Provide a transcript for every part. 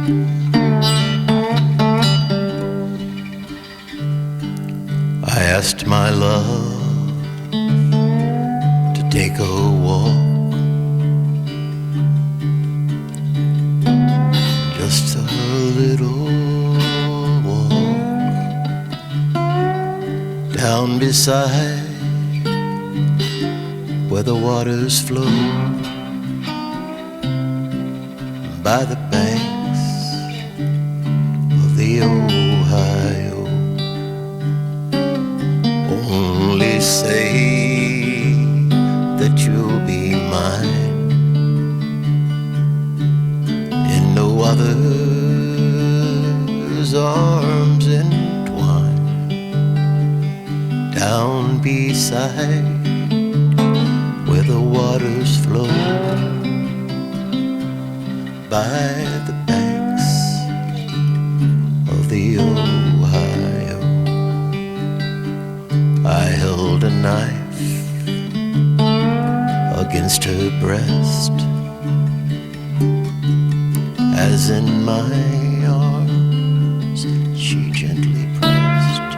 I asked my love to take a walk, just a little walk down beside where the waters flow, by the banks of the Ohio. Only say that you'll be mine, in no other's arms entwined, down beside where the waters flow, by the banks of the Ohio. I held a knife against her breast, as in my arms she gently pressed.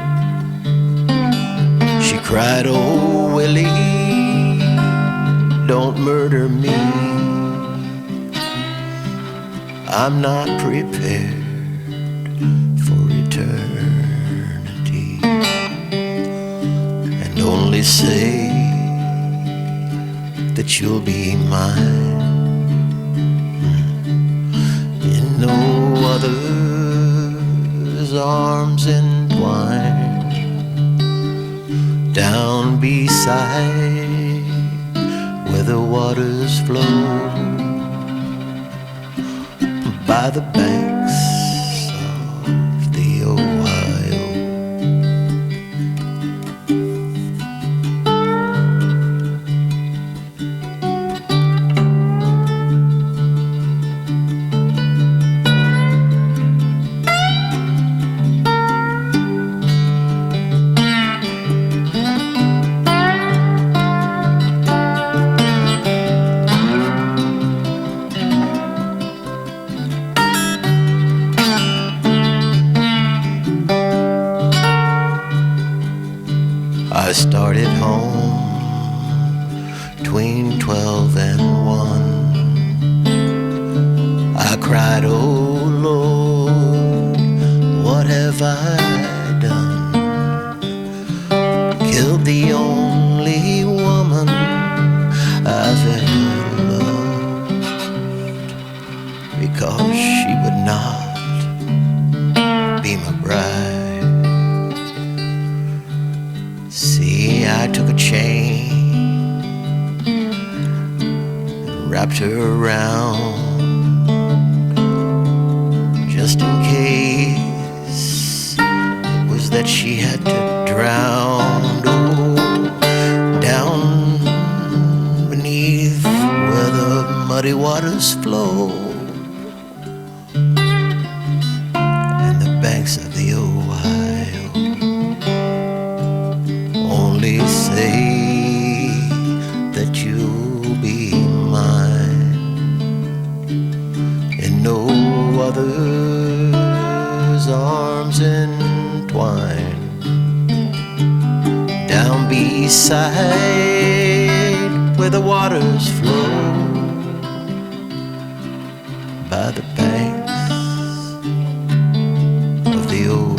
She cried, "Oh, Willie, don't murder me. I'm not prepared for eternity." And only say that you'll be mine, in no other's arms entwined, down beside where the waters flow, by the banks of the Ohio. I started home between 12 and 1. I cried, "Oh Lord, what have I done? Killed the only woman I've ever loved, because she would not be my bride." See, I took a chain and wrapped her around, just in case it was that she had to drown. Oh, down beneath where the muddy waters flow, and the banks of the Ohio. Only say that you'll be mine, in no other's arms entwined, down beside where the waters flow, by the banks of the Ohio.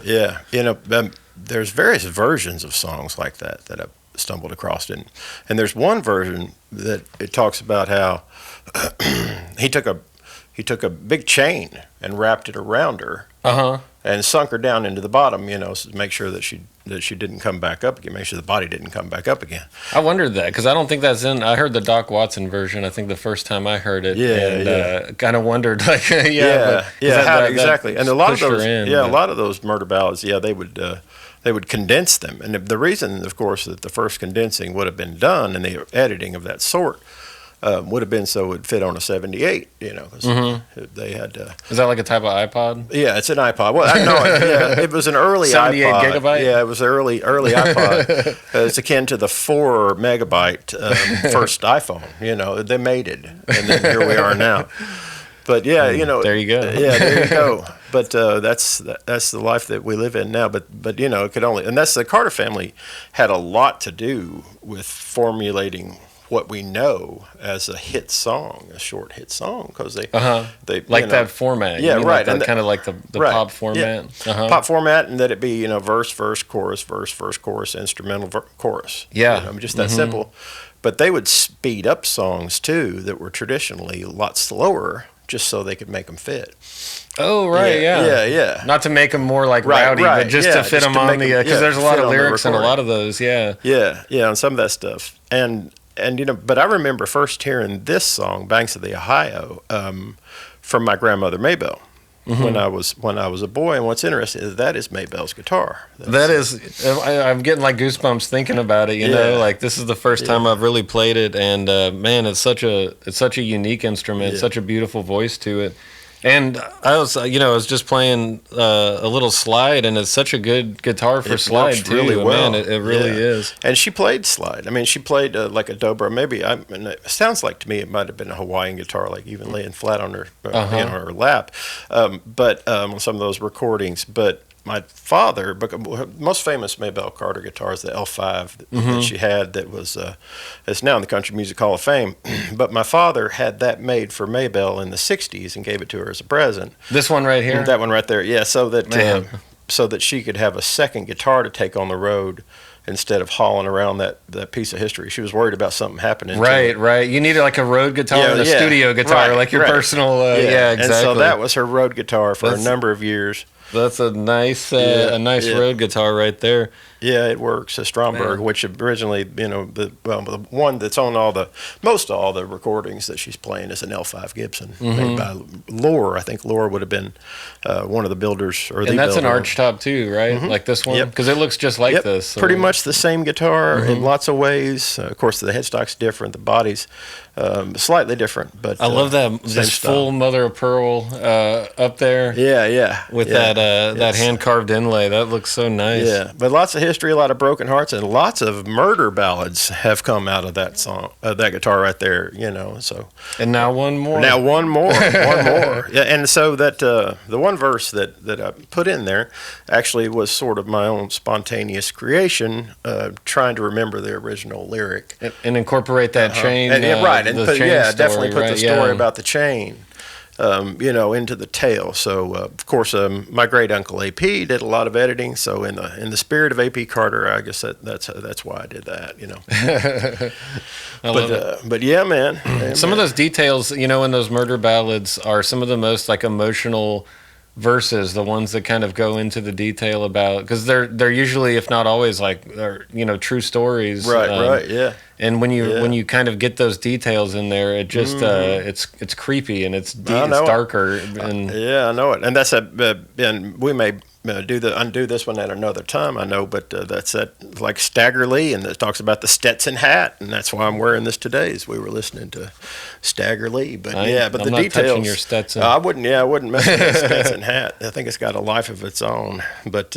Yeah. You know, there's various versions of songs like that I've stumbled across, and there's one version that it talks about how he took a big chain and wrapped it around her, and sunk her down into the bottom, so to make sure that she didn't come back up again, make sure the body didn't come back up again. I wondered that because I don't think that's in. I heard the Doc Watson version. I think the first time I heard it, kind of wondered like, exactly. And a lot of those murder ballads, they would condense them, and the reason, of course, that the first condensing would have been done and the editing of that sort. Would have been so it would fit on a 78, because they had. Is that like a type of iPod? Yeah, it's an iPod. Well, it was an early 78 iPod. gigabyte? Yeah, it was an early iPod. It's akin to the 4 megabyte first iPhone. They made it, and then here we are now. But there you go. Yeah, there you go. But that's the life that we live in now. But it could only, and that's the Carter family had a lot to do with formulating what we know as a hit song, a short hit song, because they like that format. Yeah, right. Like kind of like the pop format. Yeah. Pop format, and that it be verse, chorus, chorus, instrumental, chorus. Yeah, just that simple. But they would speed up songs too that were traditionally a lot slower, just so they could make them fit. Oh, right, yeah. Not to make them more like rowdy, but just to fit them on the, because there's a lot of lyrics in a lot of those, Yeah, and some of that stuff. And but I remember first hearing this song, Banks of the Ohio, from my grandmother Maybelle. When I was a boy, and what's interesting is that is Maybelle's guitar. I'm getting like goosebumps thinking about it. Like this is the first time I've really played it, and man, it's such a unique instrument, such a beautiful voice to it. And I was just playing a little slide, and it's such a good guitar for slide too. Really well. Man, it really is. And she played slide. I mean, she played like a dobro. Maybe it sounds like to me it might have been a Hawaiian guitar, like even laying flat on her her lap. But on some of those recordings, but. My father, most famous Maybelle Carter guitar is the L5 that she had that was it's now in the Country Music Hall of Fame. But my father had that made for Maybelle in the 60s and gave it to her as a present. This one right here? That one right there, yeah, so that she could have a second guitar to take on the road instead of hauling around that piece of history. She was worried about something happening. Right. You needed like a road guitar and a studio guitar, like your personal, exactly. And so that was her road guitar for a number of years. That's a nice road guitar right there. Yeah, it works. A Stromberg, which originally, the one that's on most all the recordings that she's playing is an L5 Gibson made by Lohr. I think Lohr would have been one of the builders or and that's an arch top too, right? Like this one, because it looks just like this. So. Pretty much the same guitar in lots of ways. Of course, the headstock's different, the body's slightly different, but I love this full mother of pearl up there. Yeah. With that hand carved inlay, that looks so nice. Yeah, but lots of history, a lot of broken hearts, and lots of murder ballads have come out of that song, that guitar right there. So. And now one more. One more. Yeah, and so that the one verse that I put in there actually was sort of my own spontaneous creation, trying to remember the original lyric and incorporate that chain. Right. And definitely put the story about the chain, into the tale. So, of course, my great uncle AP did a lot of editing. So, in the spirit of AP Carter, I guess that's why I did that. But yeah, man. Some of those details, in those murder ballads are some of the most like emotional verses, the ones that kind of go into the detail about, because they're usually, if not always, like true stories. Right. Yeah. And when you kind of get those details in there, it just it's creepy and it's darker. And I know it. And that's and we may undo this one at another time, I know, but that's like Stagger Lee, and it talks about the Stetson hat, and that's why I'm wearing this today, as we were listening to Stagger Lee. But I'm the not details. Touching your Stetson. I wouldn't mess with that Stetson hat. I think it's got a life of its own. But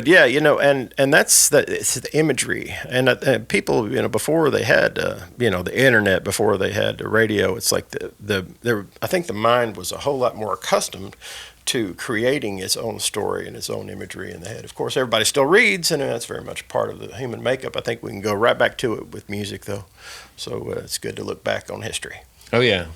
yeah, and that's it's the imagery, and people, before they had the internet, before they had the radio, it's like I think the mind was a whole lot more accustomed to creating its own story and its own imagery in the head. Of course, everybody still reads, and that's very much part of the human makeup. I think we can go right back to it with music, though. So it's good to look back on history. Oh, yeah.